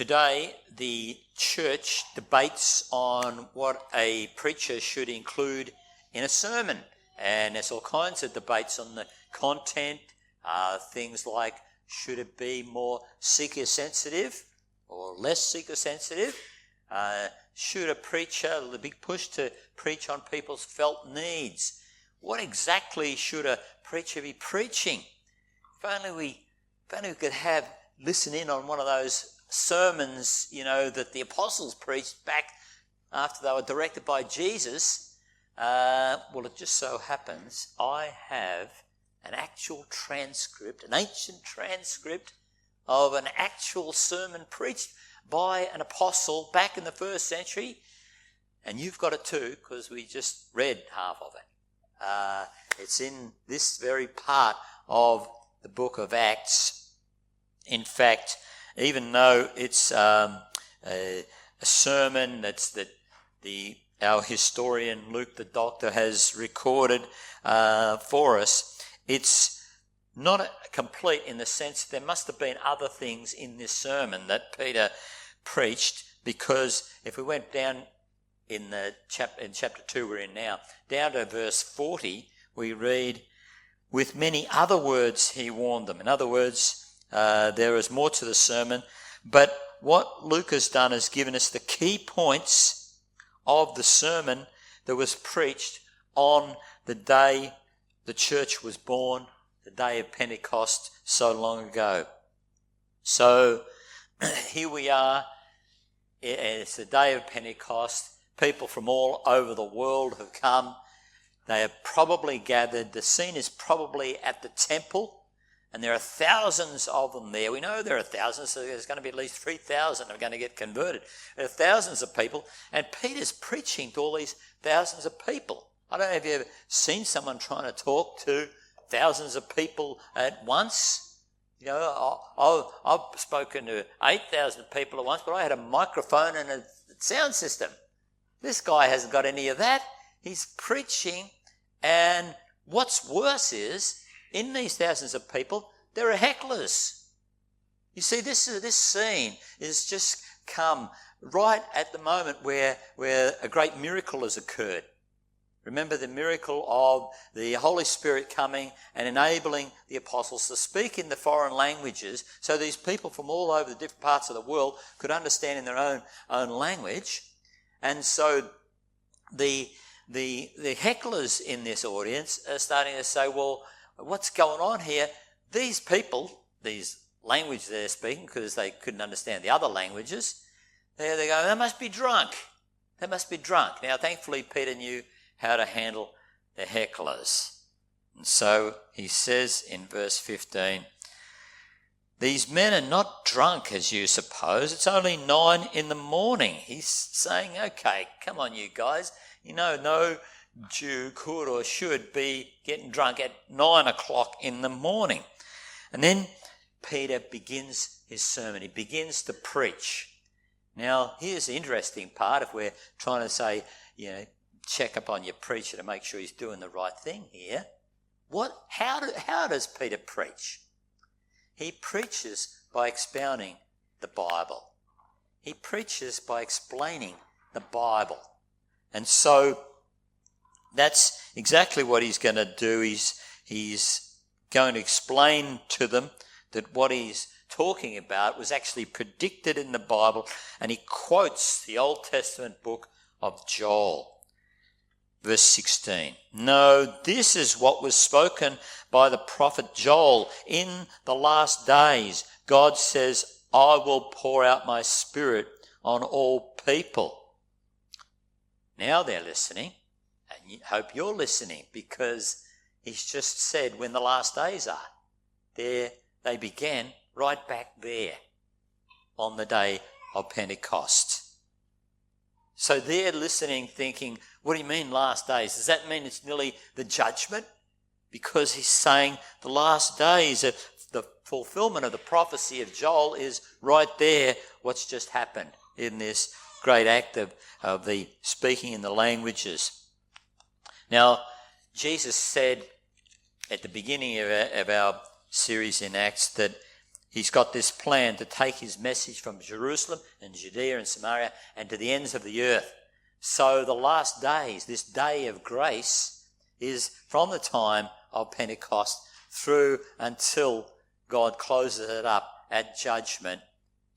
Today, the church debates on what a preacher should include in a sermon. And there's all kinds of debates on the content, things like should it be more seeker sensitive or less seeker sensitive? Should a preacher, the big push to preach on people's felt needs? What exactly should a preacher be preaching? If only we could listen in on one of those sermons, that the apostles preached back after they were directed by Jesus. Well, it just so happens I have an actual transcript, an ancient transcript of an actual sermon preached by an apostle back in the first century. And you've got it too, because we just read half of it. It's in this very part of the book of Acts. In fact, even though it's a sermon that our historian Luke the Doctor has recorded for us, it's not complete in the sense there must have been other things in this sermon that Peter preached, because if we went down in chapter 2 we're in now, down to verse 40, we read, "With many other words he warned them." In other words, there is more to the sermon, but what Luke has done is given us the key points of the sermon that was preached on the day the church was born, the day of Pentecost so long ago. So here we are, it's the day of Pentecost. People from all over the world have come. They have probably gathered. The scene is probably at the temple. And there are thousands of them there. We know there are thousands, so there's going to be at least 3,000 are going to get converted. There are thousands of people, and Peter's preaching to all these thousands of people. I don't know if you've ever seen someone trying to talk to thousands of people at once. I've spoken to 8,000 people at once, but I had a microphone and a sound system. This guy hasn't got any of that. He's preaching, and what's worse is, in these thousands of people, there are hecklers. You see, this scene is just come right at the moment where a great miracle has occurred. Remember the miracle of the Holy Spirit coming and enabling the apostles to speak in the foreign languages, so these people from all over the different parts of the world could understand in their own language. And so the hecklers in this audience are starting to say, well, what's going on here? These people, these languages they're speaking, because they couldn't understand the other languages, they go, they must be drunk. They must be drunk. Now, thankfully, Peter knew how to handle the hecklers. And so he says in verse 15, "These men are not drunk as you suppose. It's only 9 a.m. He's saying, okay, come on, you guys. No Jew could or should be getting drunk at 9 o'clock in the morning. And then Peter begins his sermon. He begins to preach. Now, here's the interesting part. If we're trying to say, check up on your preacher to make sure he's doing the right thing here. How does Peter preach? He preaches by expounding the Bible. He preaches by explaining the Bible. And so that's exactly what he's going to do. He's going to explain to them that what he's talking about was actually predicted in the Bible, and he quotes the Old Testament book of Joel. Verse 16, "No, this is what was spoken by the prophet Joel. In the last days, God says, I will pour out my spirit on all people." Now they're listening. And I hope you're listening, because he's just said when the last days are. They began right back there on the day of Pentecost. So they're listening thinking, what do you mean last days? Does that mean it's nearly the judgment? Because he's saying the last days, the fulfillment of the prophecy of Joel is right there, what's just happened in this great act of the speaking in the languages. Now, Jesus said at the beginning of our series in Acts that He's got this plan to take his message from Jerusalem and Judea and Samaria and to the ends of the earth. So the last days, this day of grace, is from the time of Pentecost through until God closes it up at judgment.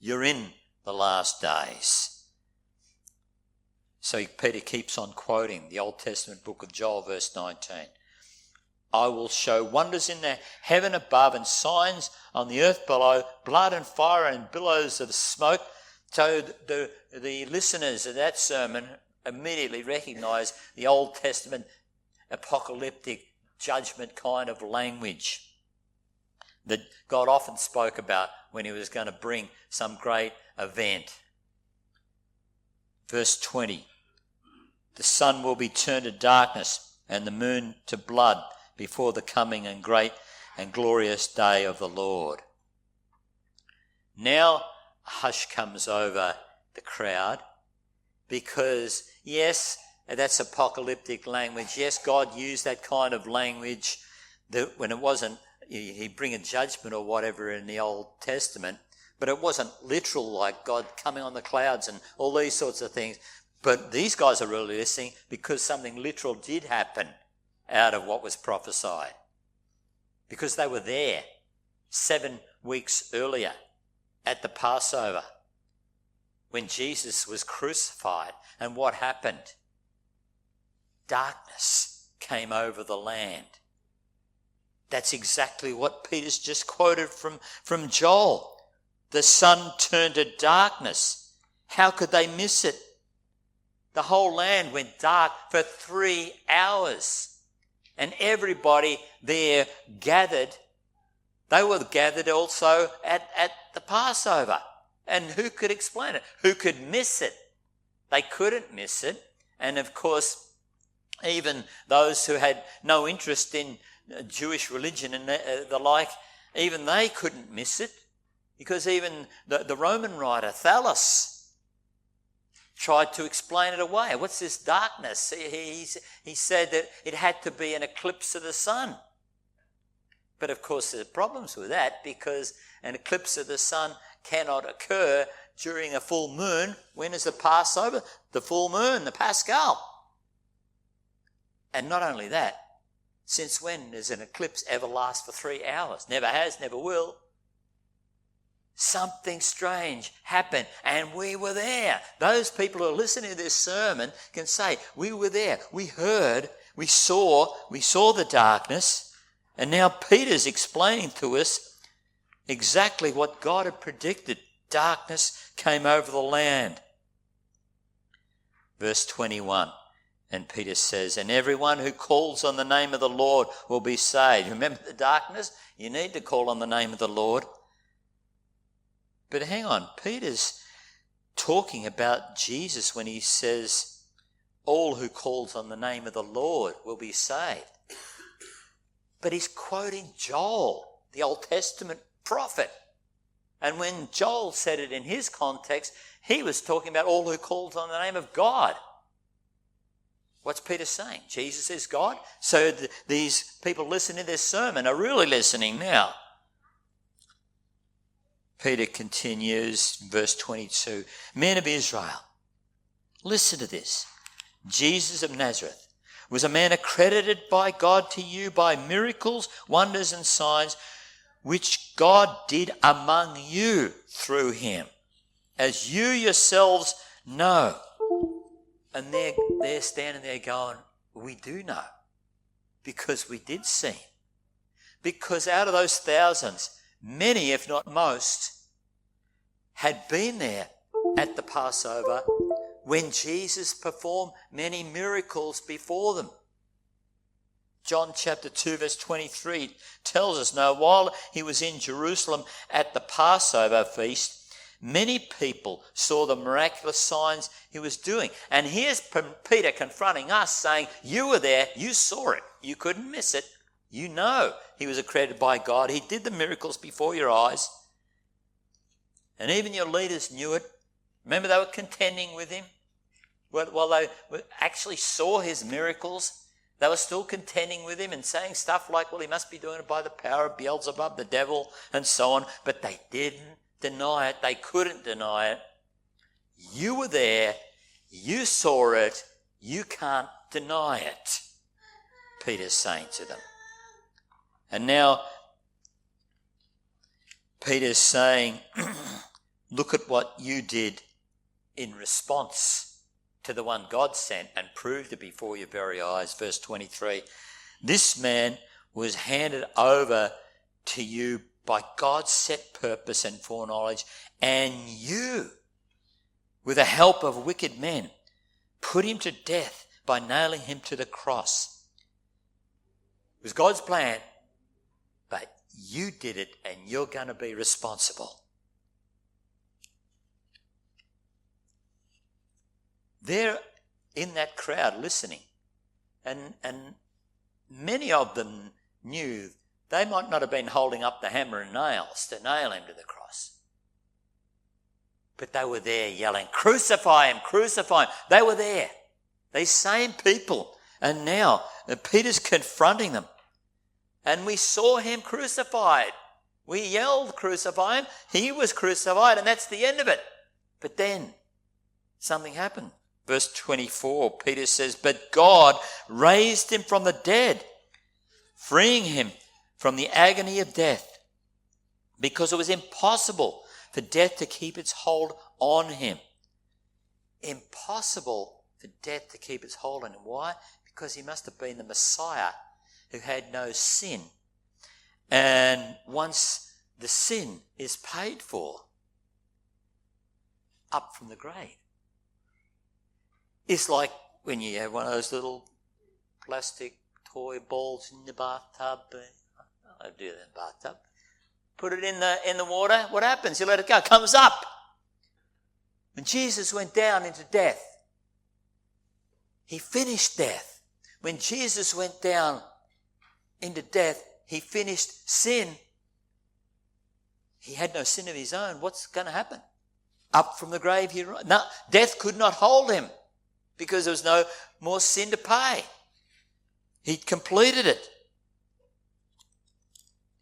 You're in the last days. So Peter keeps on quoting the Old Testament book of Joel, verse 19. I will show wonders in the heaven above and signs on the earth below, blood and fire and billows of smoke. So the listeners of that sermon immediately recognise the Old Testament apocalyptic judgment kind of language that God often spoke about when he was going to bring some great event. Verse 20, the sun will be turned to darkness and the moon to blood before the coming and great and glorious day of the Lord. Now a hush comes over the crowd because, yes, that's apocalyptic language. Yes, God used that kind of language when it wasn't, he'd bring a judgment or whatever in the Old Testament, but it wasn't literal like God coming on the clouds and all these sorts of things. But these guys are really listening because something literal did happen out of what was prophesied. Because they were there 7 weeks earlier at the Passover when Jesus was crucified. And what happened? Darkness came over the land. That's exactly what Peter's just quoted from Joel. The sun turned to darkness. How could they miss it? The whole land went dark for 3 hours. And everybody there gathered. They were gathered also at the Passover. And who could explain it? Who could miss it? They couldn't miss it. And of course, even those who had no interest in Jewish religion and the like, even they couldn't miss it. Because even the Roman writer, Thallus, tried to explain it away. What's this darkness? He said that it had to be an eclipse of the sun. But of course there's problems with that because an eclipse of the sun cannot occur during a full moon. When is the Passover? The full moon, the Paschal. And not only that, since when does an eclipse ever last for 3 hours? Never has, never will. Something strange happened and we were there. Those people who are listening to this sermon can say, we were there, we heard, we saw the darkness. And now Peter's explaining to us exactly what God had predicted. Darkness came over the land. Verse 21, and Peter says, and everyone who calls on the name of the Lord will be saved. Remember the darkness? You need to call on the name of the Lord. But hang on, Peter's talking about Jesus when he says, all who calls on the name of the Lord will be saved. But he's quoting Joel, the Old Testament prophet. And when Joel said it in his context, he was talking about all who calls on the name of God. What's Peter saying? Jesus is God? So these people listening to this sermon are really listening now. Peter continues, verse 22, men of Israel, listen to this. Jesus of Nazareth was a man accredited by God to you by miracles, wonders and signs, which God did among you through him, as you yourselves know. And they're standing there going, we do know, because we did see him. Because out of those thousands, many, if not most, had been there at the Passover when Jesus performed many miracles before them. John chapter 2 verse 23 tells us, now while he was in Jerusalem at the Passover feast, many people saw the miraculous signs he was doing. And here's Peter confronting us saying, you were there, you saw it, you couldn't miss it. You know he was accredited by God. He did the miracles before your eyes. And even your leaders knew it. Remember, they were contending with him. While they actually saw his miracles, They were still contending with him and saying stuff like, well, he must be doing it by the power of Beelzebub, the devil, and so on. But they didn't deny it. They couldn't deny it. You were there. You saw it. You can't deny it, Peter's saying to them. And now Peter's saying, look at what you did in response to the one God sent and proved it before your very eyes. Verse 23, this man was handed over to you by God's set purpose and foreknowledge, and you, with the help of wicked men, put him to death by nailing him to the cross. It was God's plan, but you did it and you're going to be responsible. They're in that crowd listening, and many of them knew they might not have been holding up the hammer and nails to nail him to the cross, but they were there yelling, crucify him, crucify him. They were there, these same people, and now Peter's confronting them. And we saw him crucified. We yelled, crucify him. He was crucified, and that's the end of it. But then something happened. Verse 24, Peter says, but God raised him from the dead, freeing him from the agony of death, because it was impossible for death to keep its hold on him. Impossible for death to keep its hold on him. Why? Because he must have been the Messiah who had no sin. And once the sin is paid for, up from the grave. It's like when you have one of those little plastic toy balls in the bathtub. I do that in the bathtub. Put it in the water. What happens? You let it go. It comes up. When Jesus went down into death, he finished death. When Jesus went down into death, he finished sin. He had no sin of his own. What's going to happen? Up from the grave he rose. No, death could not hold him, because there was no more sin to pay. He'd completed it.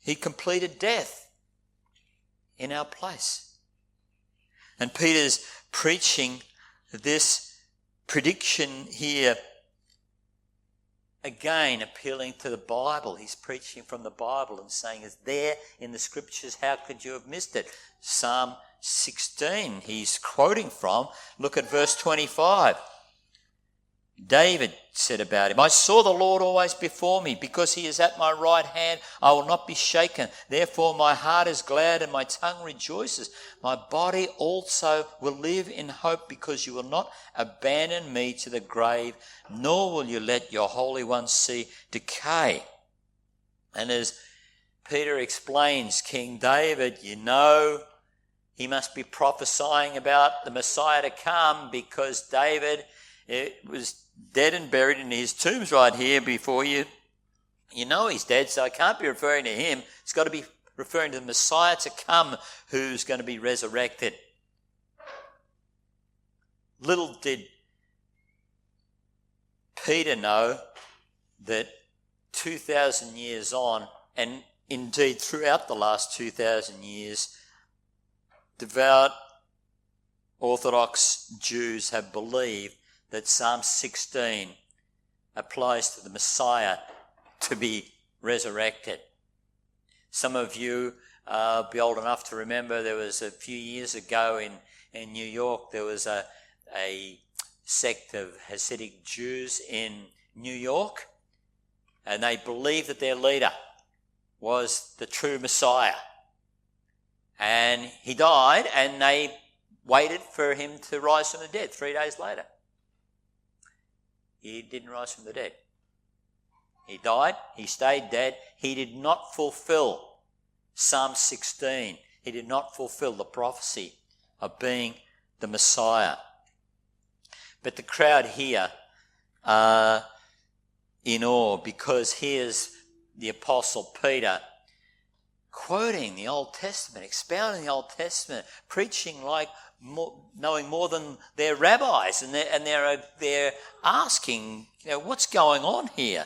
He completed death in our place. And Peter's preaching this prediction here, again appealing to the Bible. He's preaching from the Bible and saying it's there in the scriptures. How could you have missed it? Psalm 16 he's quoting from. Look at verse 25. David said about him, I saw the Lord always before me. Because he is at my right hand, I will not be shaken. Therefore my heart is glad and my tongue rejoices. My body also will live in hope, because you will not abandon me to the grave, nor will you let your Holy One see decay. And as Peter explains, King David, you know, he must be prophesying about the Messiah to come, because David, it was dead and buried, and his tomb's right here before you. You know he's dead, so it can't be referring to him. It's got to be referring to the Messiah to come, who's going to be resurrected. Little did Peter know that 2,000 years on, and indeed throughout the last 2,000 years, devout Orthodox Jews have believed that Psalm 16 applies to the Messiah to be resurrected. Some of you be old enough to remember there was a few years ago in New York, there was a sect of Hasidic Jews in New York, and they believed that their leader was the true Messiah. And he died, and they waited for him to rise from the dead 3 days later. He didn't rise from the dead. He died. He stayed dead. He did not fulfill Psalm 16. He did not fulfill the prophecy of being the Messiah. But the crowd here are in awe, because here's the Apostle Peter quoting the Old Testament, expounding the Old Testament, preaching like knowing more than their rabbis, and they're asking, what's going on here?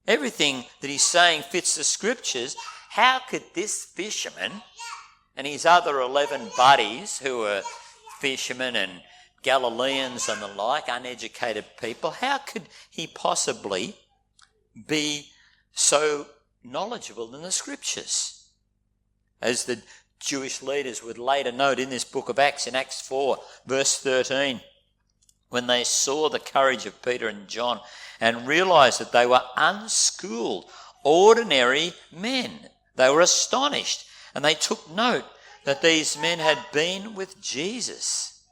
Everything that he's saying fits the scriptures. How could this fisherman and his other 11 buddies, who are fishermen and Galileans and the like, uneducated people, how could he possibly be so knowledgeable in the scriptures? As the Jewish leaders would later note in this book of Acts, in Acts 4, verse 13, when they saw the courage of Peter and John and realised that they were unschooled, ordinary men, they were astonished, and they took note that these men had been with Jesus.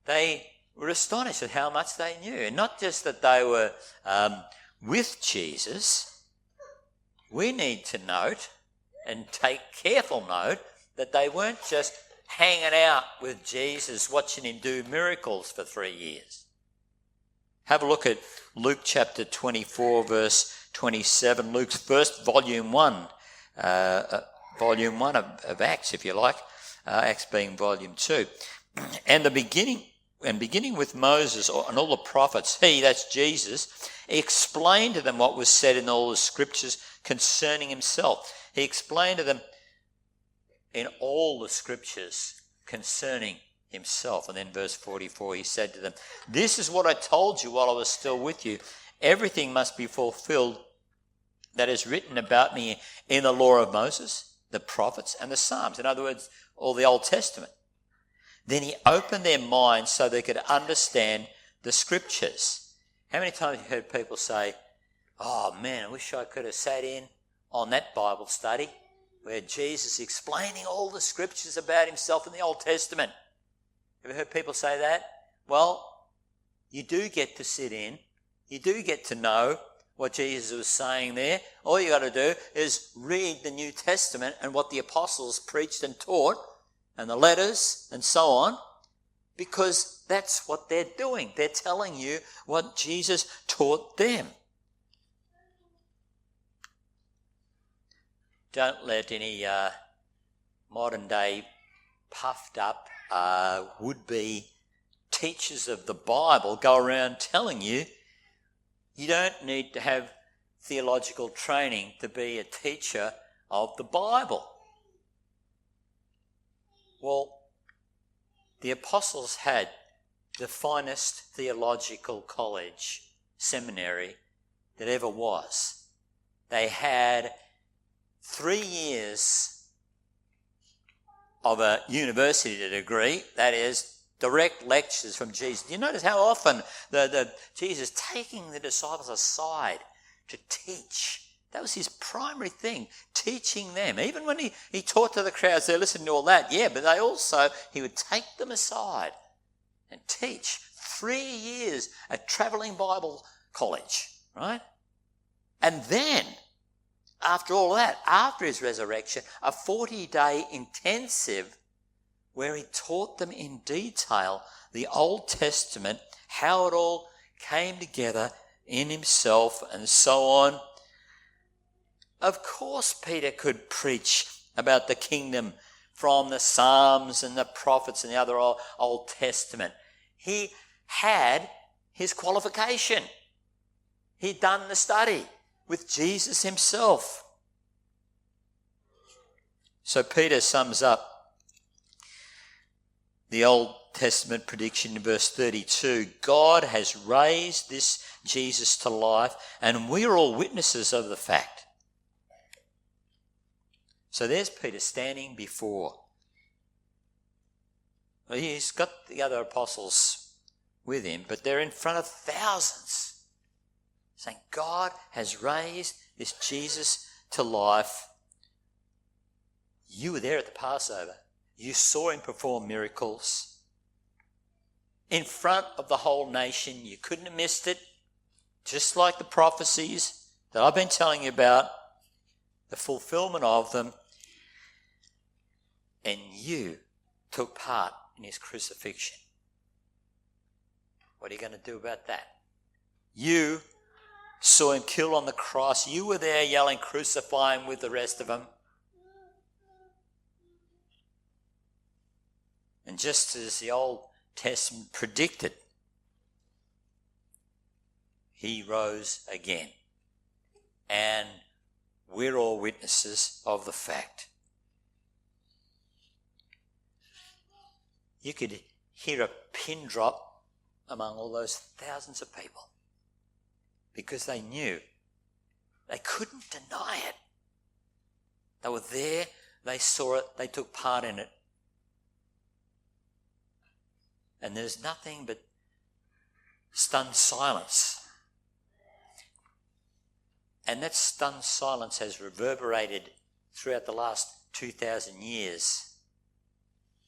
They were astonished at how much they knew. And not just that they were with Jesus. We need to note and take careful note that they weren't just hanging out with Jesus, watching him do miracles for 3 years. Have a look at Luke chapter 24, verse 27, Luke's first volume 1 of Acts, if you like, Acts being volume 2. And beginning with Moses and all the prophets, he, that's Jesus, explained to them what was said in all the scriptures concerning himself. He explained to them in all the scriptures concerning himself. And then verse 44, he said to them, "This is what I told you while I was still with you. Everything must be fulfilled that is written about me in the law of Moses, the prophets, and the Psalms." In other words, all the Old Testament. Then he opened their minds so they could understand the scriptures. How many times have you heard people say, "Oh man, I wish I could have sat in on that Bible study where Jesus is explaining all the scriptures about himself in the Old Testament"? Have you heard people say that? Well, you do get to sit in. You do get to know what Jesus was saying there. All you got to do is read the New Testament and what the apostles preached and taught, and the letters and so on, because that's what they're doing. They're telling you what Jesus taught them. Don't let any modern day puffed up would-be teachers of the Bible go around telling you you don't need to have theological training to be a teacher of the Bible. Well, the apostles had the finest theological college, seminary that ever was. They had 3 years of a university degree, that is, direct lectures from Jesus. You notice how often Jesus taking the disciples aside to teach. That was his primary thing, teaching them. Even when he taught to the crowds, they listened to all that, yeah, but he would take them aside and teach. 3 years at travelling Bible college, right? And then, after all that, after his resurrection, a 40-day intensive where he taught them in detail the Old Testament, how it all came together in himself and so on. Of course Peter could preach about the kingdom from the Psalms and the prophets and the other Old Testament. He had his qualification. He'd done the study with Jesus himself. So Peter sums up the Old Testament prediction in verse 32. God has raised this Jesus to life, and we're all witnesses of the fact. So there's Peter standing before. Well, he's got the other apostles with him, but they're in front of thousands, saying God has raised this Jesus to life. You were there at the Passover. You saw him perform miracles in front of the whole nation. You couldn't have missed it. Just like the prophecies that I've been telling you about, the fulfillment of them. And you took part in his crucifixion. What are you going to do about that? You saw him killed on the cross. You were there yelling, "Crucify him," with the rest of them. And just as the Old Testament predicted, he rose again. And we're all witnesses of the fact. You could hear a pin drop among all those thousands of people because they knew they couldn't deny it. They were there, they saw it, they took part in it. And there's nothing but stunned silence. And that stunned silence has reverberated throughout the last 2,000 years,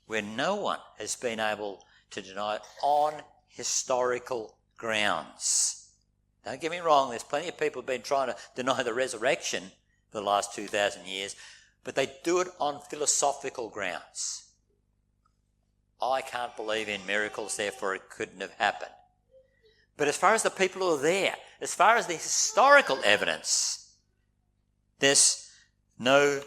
where no one has been able to deny it on historical grounds. Don't get me wrong, there's plenty of people who've been trying to deny the resurrection for the last 2,000 years, but they do it on philosophical grounds. I can't believe in miracles, therefore it couldn't have happened. But as far as the people who are there, as far as the historical evidence, there's no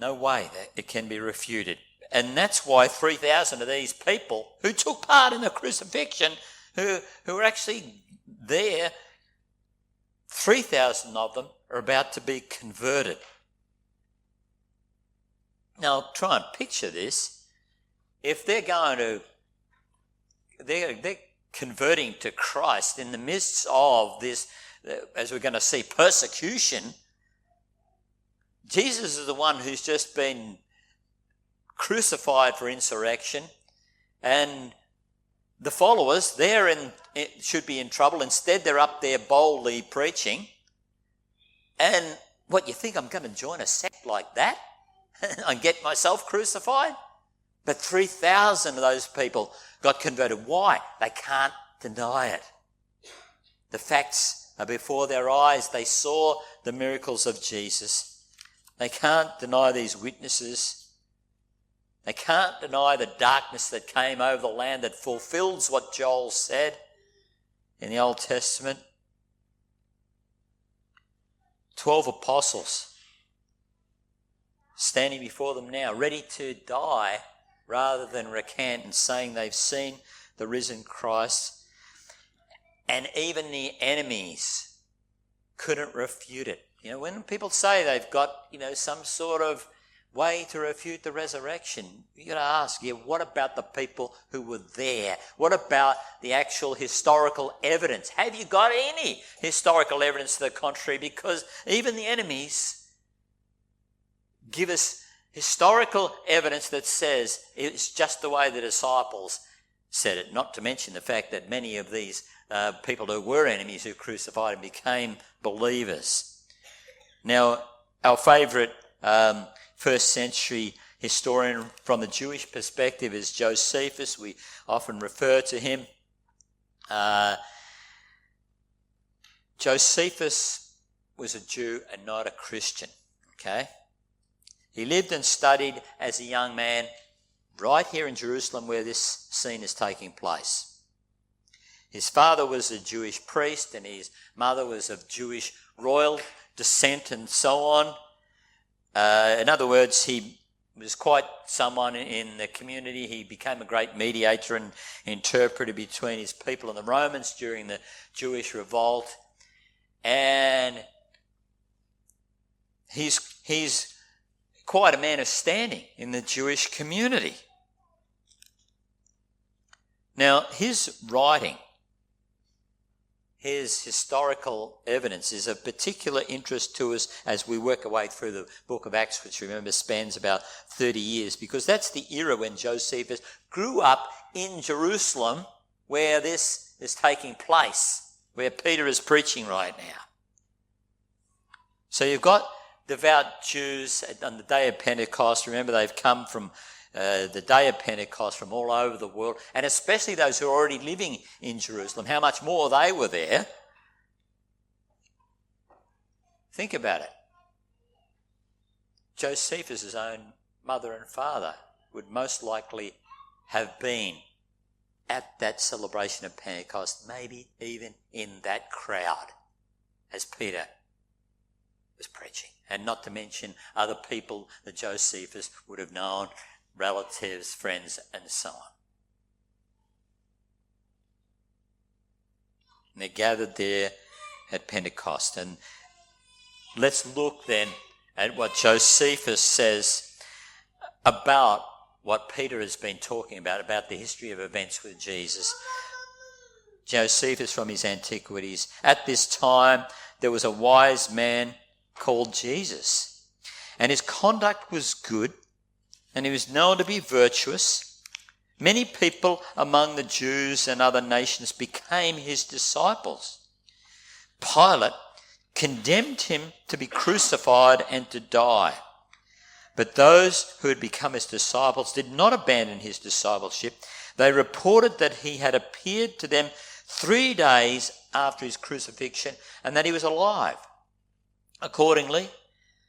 way that it can be refuted. And that's why 3,000 of these people who took part in the crucifixion, who were actually there, 3,000 of them are about to be converted. Now, try and picture this. If they're converting to Christ in the midst of this, as we're going to see, persecution, Jesus is the one who's just been crucified for insurrection, and the followers, should be in trouble. Instead, they're up there boldly preaching. And what, you think I'm going to join a sect like that and get myself crucified? But 3,000 of those people got converted. Why? They can't deny it. The facts are before their eyes. They saw the miracles of Jesus. They can't deny these witnesses. They can't deny the darkness that came over the land that fulfills what Joel said in the Old Testament. 12 apostles standing before them now, ready to die rather than recant, and saying they've seen the risen Christ. And even the enemies couldn't refute it. You know, when people say they've got, some sort of way to refute the resurrection, you've got to ask, what about the people who were there? What about the actual historical evidence? Have you got any historical evidence to the contrary? Because even the enemies give us historical evidence that says it's just the way the disciples said it, not to mention the fact that many of these people who were enemies who crucified him became believers. Now, our favourite first century historian from the Jewish perspective is Josephus. We often refer to him. Josephus was a Jew and not a Christian, okay? He lived and studied as a young man right here in Jerusalem where this scene is taking place. His father was a Jewish priest and his mother was of Jewish royal descent and so on. In other words, he was quite someone in the community. He became a great mediator and interpreter between his people and the Romans during the Jewish revolt. And he's quite a man of standing in the Jewish community. Now, his writing, his historical evidence is of particular interest to us as we work our way through the book of Acts, which, remember, spans about 30 years, because that's the era when Josephus grew up in Jerusalem where this is taking place, where Peter is preaching right now. So you've got devout Jews on the day of Pentecost. Remember, they've come from the day of Pentecost from all over the world, and especially those who are already living in Jerusalem. How much more they were there. Think about it. Josephus' own mother and father would most likely have been at that celebration of Pentecost, maybe even in that crowd as Peter was preaching. And not to mention other people that Josephus would have known relatives, friends, and so on. And they're gathered there at Pentecost. And let's look then at what Josephus says about what Peter has been talking about the history of events with Jesus. Josephus from his Antiquities. At this time, there was a wise man called Jesus, and his conduct was good, and he was known to be virtuous. Many people among the Jews and other nations became his disciples. Pilate condemned him to be crucified and to die. But those who had become his disciples did not abandon his discipleship. They reported that he had appeared to them 3 days after his crucifixion and that he was alive. Accordingly,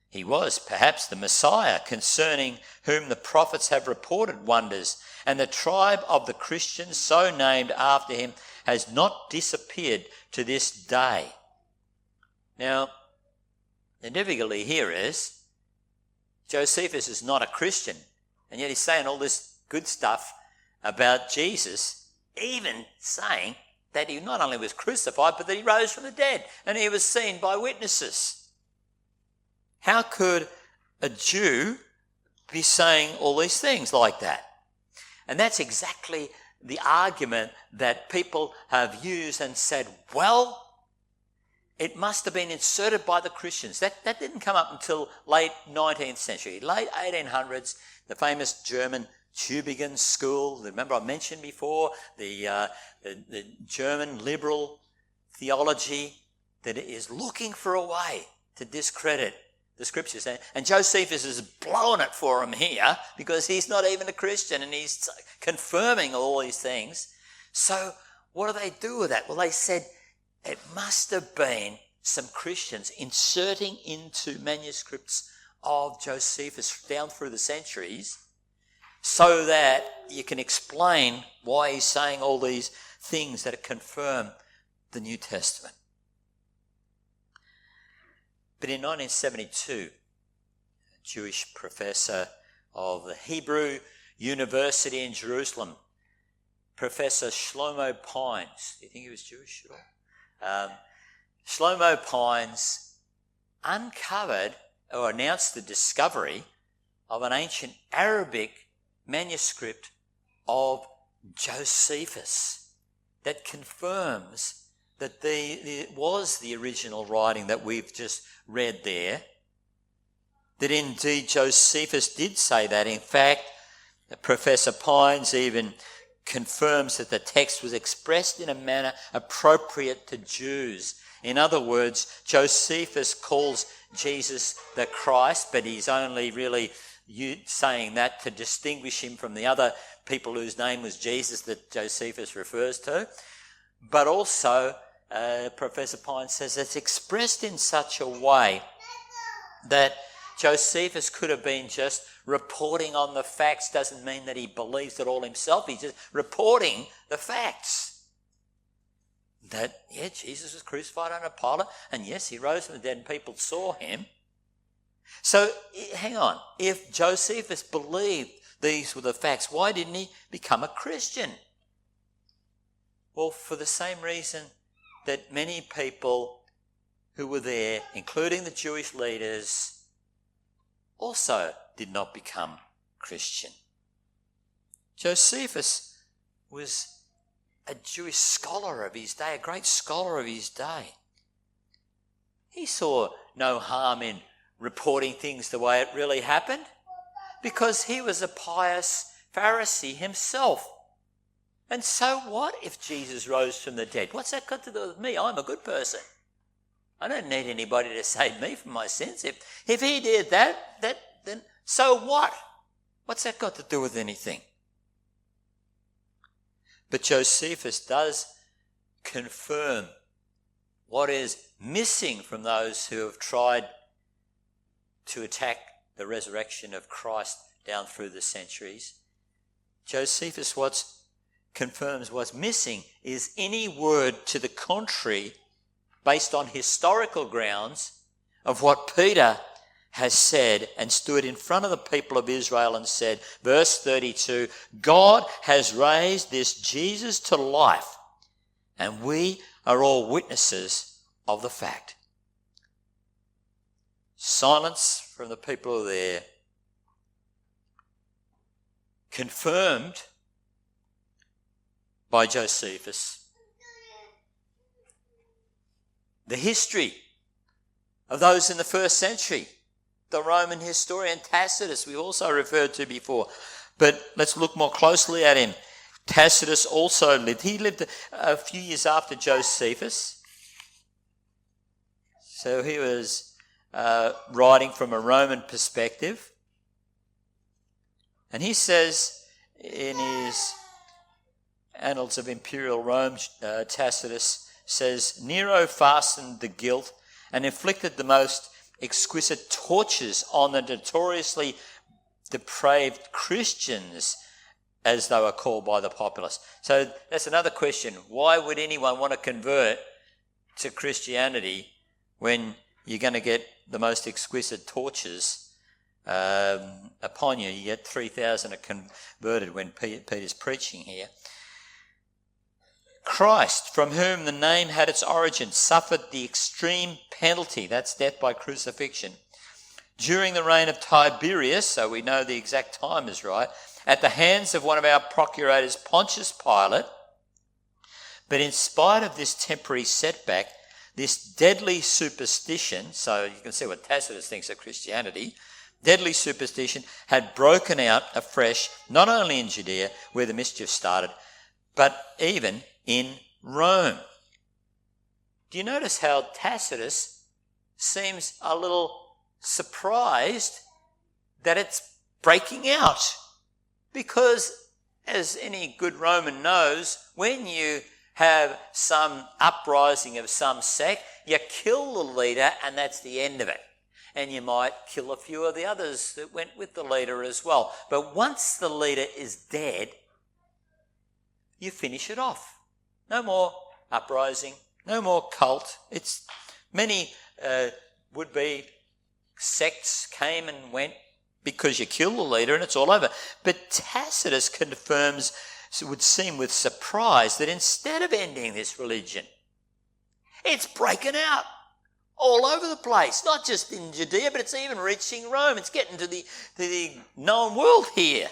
he was perhaps the Messiah, concerning whom the prophets have reported wonders, and the tribe of the Christians, so named after him, has not disappeared to this day. Now, the difficulty here is Josephus is not a Christian, and yet he's saying all this good stuff about Jesus, even saying that he not only was crucified, but that he rose from the dead, and he was seen by witnesses. How could a Jew be saying all these things like that? And that's exactly the argument that people have used and said, well, it must have been inserted by the Christians. That didn't come up until late 19th century. Late 1800s, the famous German Tübingen school, remember I mentioned before, the German liberal theology that is looking for a way to discredit the scriptures. And Josephus is blowing it for him here because he's not even a Christian and he's confirming all these things. So what do they do with that? Well, they said it must have been some Christians inserting into manuscripts of Josephus down through the centuries so that you can explain why he's saying all these things that confirm the New Testament. But in 1972, a Jewish professor of the Hebrew University in Jerusalem, Professor Shlomo Pines, do you think he was Jewish at all? Shlomo Pines uncovered or announced the discovery of an ancient Arabic manuscript of Josephus that confirms that it was the original writing that we've just read there, that indeed Josephus did say that. In fact, Professor Pines even confirms that the text was expressed in a manner appropriate to Jews. In other words, Josephus calls Jesus the Christ, but he's only really saying that to distinguish him from the other people whose name was Jesus that Josephus refers to. But also, Professor Pine says it's expressed in such a way that Josephus could have been just reporting on the facts. Doesn't mean that he believes it all himself. He's just reporting the facts. That, yeah, Jesus was crucified under Pilate, and yes, he rose from the dead and people saw him. So, hang on. If Josephus believed these were the facts, why didn't he become a Christian? Well, for the same reason that many people who were there, including the Jewish leaders, also did not become Christian. Josephus was a Jewish scholar of his day, a great scholar of his day. He saw no harm in reporting things the way it really happened because he was a pious Pharisee himself. And so what if Jesus rose from the dead? What's that got to do with me? I'm a good person. I don't need anybody to save me from my sins. If he did that, then so what? What's that got to do with anything? But Josephus does confirm what is missing from those who have tried to attack the resurrection of Christ down through the centuries. Josephus confirms what's missing is any word to the contrary based on historical grounds of what Peter has said and stood in front of the people of Israel and said, verse 32, God has raised this Jesus to life, and we are all witnesses of the fact. Silence from the people who are there, confirmed by Josephus. The history of those in the first century, the Roman historian Tacitus, we also referred to before. But let's look more closely at him. Tacitus also lived. He lived a few years after Josephus. So he was writing from a Roman perspective. And he says in his Annals of Imperial Rome, Tacitus says, Nero fastened the guilt and inflicted the most exquisite tortures on the notoriously depraved Christians, as they were called by the populace. So that's another question. Why would anyone want to convert to Christianity when you're going to get the most exquisite tortures upon you? You get 3,000 are converted when Peter's preaching here. Christ, from whom the name had its origin, suffered the extreme penalty, that's death by crucifixion, during the reign of Tiberius, so we know the exact time is right, at the hands of one of our procurators, Pontius Pilate. But in spite of this temporary setback, this deadly superstition, so you can see what Tacitus thinks of Christianity, deadly superstition had broken out afresh, not only in Judea, where the mischief started, but even in Rome. Do you notice how Tacitus seems a little surprised that it's breaking out? Because, as any good Roman knows, when you have some uprising of some sect, you kill the leader and that's the end of it. And you might kill a few of the others that went with the leader as well. But once the leader is dead, you finish it off. No more uprising, no more cult. It's many would-be sects came and went because you kill the leader and it's all over. But Tacitus confirms, it would seem with surprise, that instead of ending this religion, it's breaking out all over the place, not just in Judea, but it's even reaching Rome. It's getting to the known world here.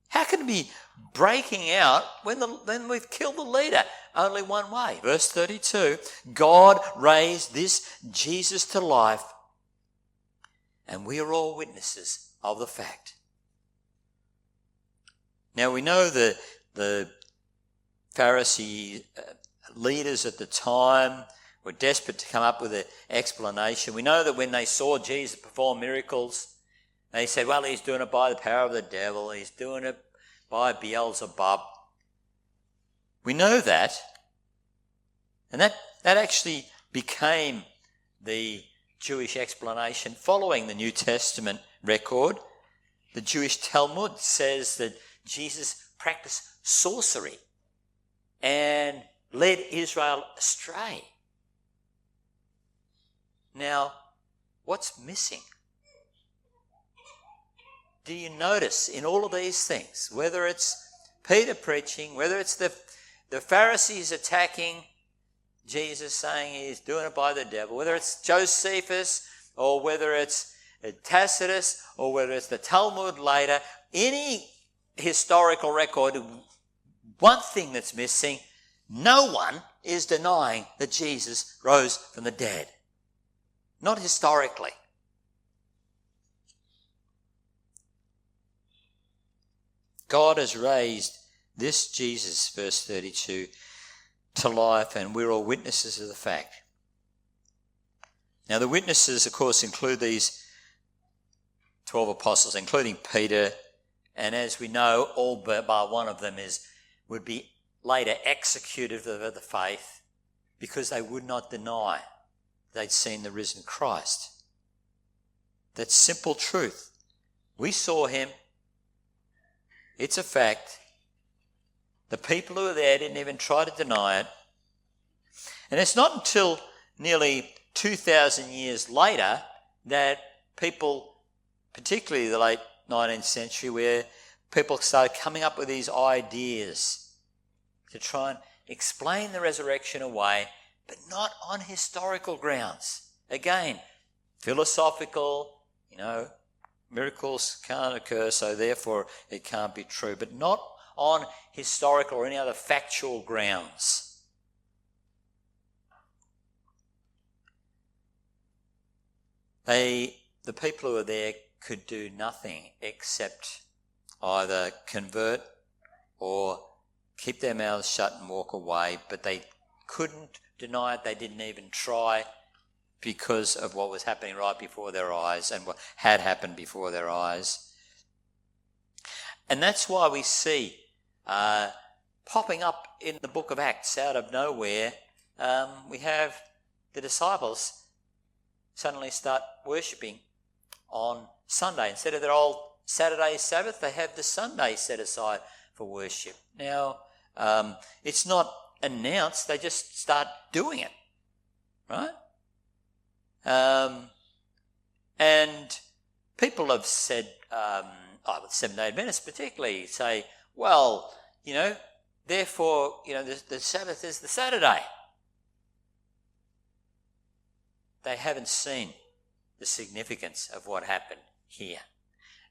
How can it be breaking out when we've killed the leader? Only one way. Verse 32, God raised this Jesus to life, and we are all witnesses of the fact. Now we know that the Pharisee leaders at the time were desperate to come up with an explanation. We know that when they saw Jesus perform miracles, they said, well, he's doing it by the power of the devil. He's doing it by Beelzebub. We know that. And that actually became the Jewish explanation following the New Testament record. The Jewish Talmud says that Jesus practiced sorcery and led Israel astray. Now, what's missing? Do you notice in all of these things, whether it's Peter preaching, whether it's the Pharisees attacking Jesus saying he's doing it by the devil, whether it's Josephus or whether it's Tacitus or whether it's the Talmud later, any historical record, one thing that's missing, no one is denying that Jesus rose from the dead. Not historically. God has raised this Jesus, verse 32, to life, and we're all witnesses of the fact. Now the witnesses, of course, include these 12 apostles, including Peter, and as we know, all but one of them would be later executed of the faith because they would not deny they'd seen the risen Christ. That's simple truth. We saw him. It's a fact. The people who were there didn't even try to deny it. And it's not until nearly 2,000 years later that people, particularly the late 19th century, where people started coming up with these ideas to try and explain the resurrection away, but not on historical grounds. Again, philosophical, miracles can't occur, so therefore it can't be true, but not on historical or any other factual grounds. The people who were there could do nothing except either convert or keep their mouths shut and walk away, but they couldn't deny it. They didn't even try, because of what was happening right before their eyes and what had happened before their eyes. And that's why we see popping up in the book of Acts out of nowhere, we have the disciples suddenly start worshipping on Sunday. Instead of their old Saturday Sabbath, they have the Sunday set aside for worship. Now, it's not announced, they just start doing it, right? And people have said, with Seventh-day Adventists particularly, say, well, therefore, the Sabbath is the Saturday. They haven't seen the significance of what happened here.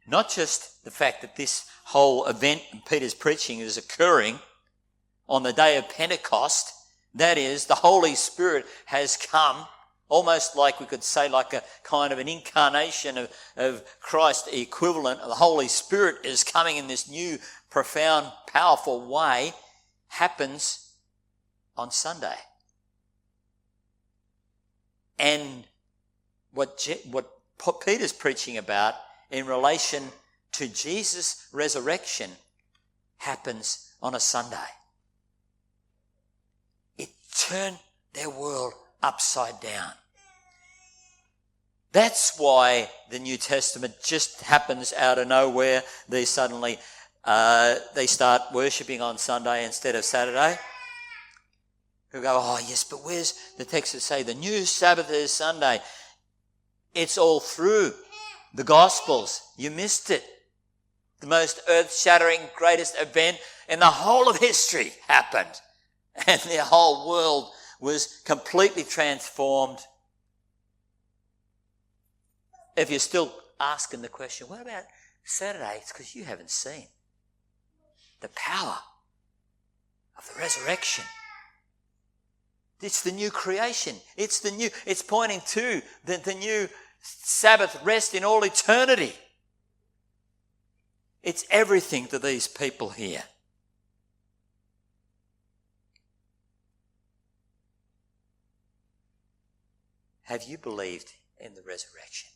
Not just the fact that this whole event in Peter's preaching is occurring on the day of Pentecost, that is, the Holy Spirit has come, almost like we could say like a kind of an incarnation of Christ equivalent. The Holy Spirit is coming in this new, profound, powerful way, happens on Sunday. And what Peter's preaching about in relation to Jesus' resurrection happens on a Sunday. It turned their world upside down. That's why the New Testament just happens out of nowhere. They suddenly they start worshipping on Sunday instead of Saturday. Who go, oh yes, but where's the text that say the new Sabbath is Sunday? It's all through the Gospels. You missed it. The most earth-shattering, greatest event in the whole of history happened. And the whole world was completely transformed. If you're still asking the question, what about Saturday? It's because you haven't seen the power of the resurrection. It's the new creation. It's pointing to the new Sabbath rest in all eternity. It's everything to these people here. Have you believed in the resurrection?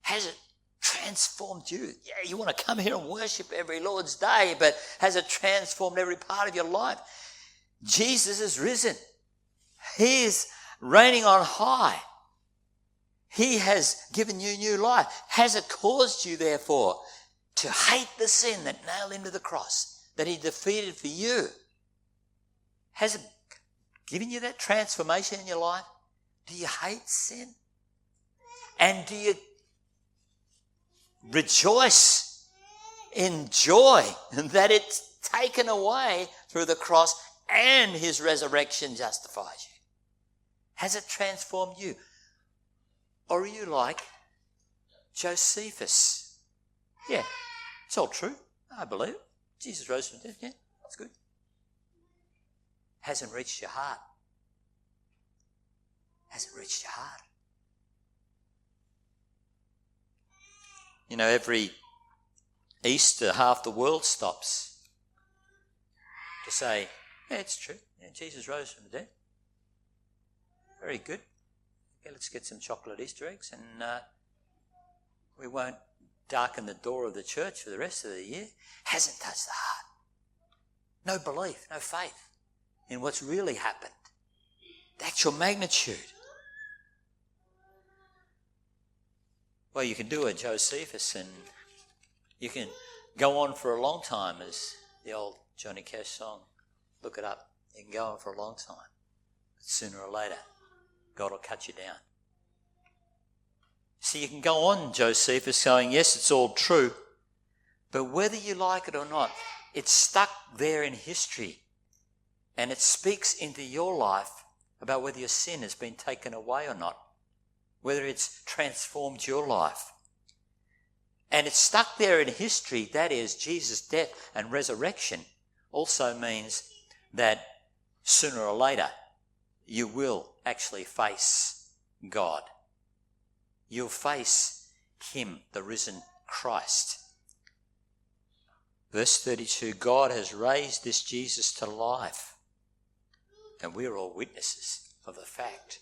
Has it transformed you? Yeah, you want to come here and worship every Lord's Day, but has it transformed every part of your life? Jesus is risen. He is reigning on high. He has given you new life. Has it caused you, therefore, to hate the sin that nailed him to the cross, that he defeated for you? Has it given you that transformation in your life? Do you hate sin? And do you rejoice in joy that it's taken away through the cross and his resurrection justifies you? Has it transformed you? Or are you like Josephus? Yeah, it's all true. I believe it. Jesus rose from the dead. Yeah, that's good. Hasn't reached your heart. Hasn't reached your heart. Every Easter, half the world stops to say, yeah, it's true. Yeah, Jesus rose from the dead. Very good. Okay, let's get some chocolate Easter eggs and we won't darken the door of the church for the rest of the year. Hasn't touched the heart. No belief, no faith in what's really happened. The actual magnitude. Well, you can do a Josephus and you can go on for a long time, as the old Johnny Cash song. Look it up. You can go on for a long time. But sooner or later, God will cut you down. So you can go on, Josephus, saying, yes, it's all true, but whether you like it or not, it's stuck there in history, and it speaks into your life about whether your sin has been taken away or not, whether it's transformed your life. And it's stuck there in history, that is, Jesus' death and resurrection also means that sooner or later you will actually face God. You'll face him, the risen Christ. Verse 32, God has raised this Jesus to life, and we're all witnesses of the fact.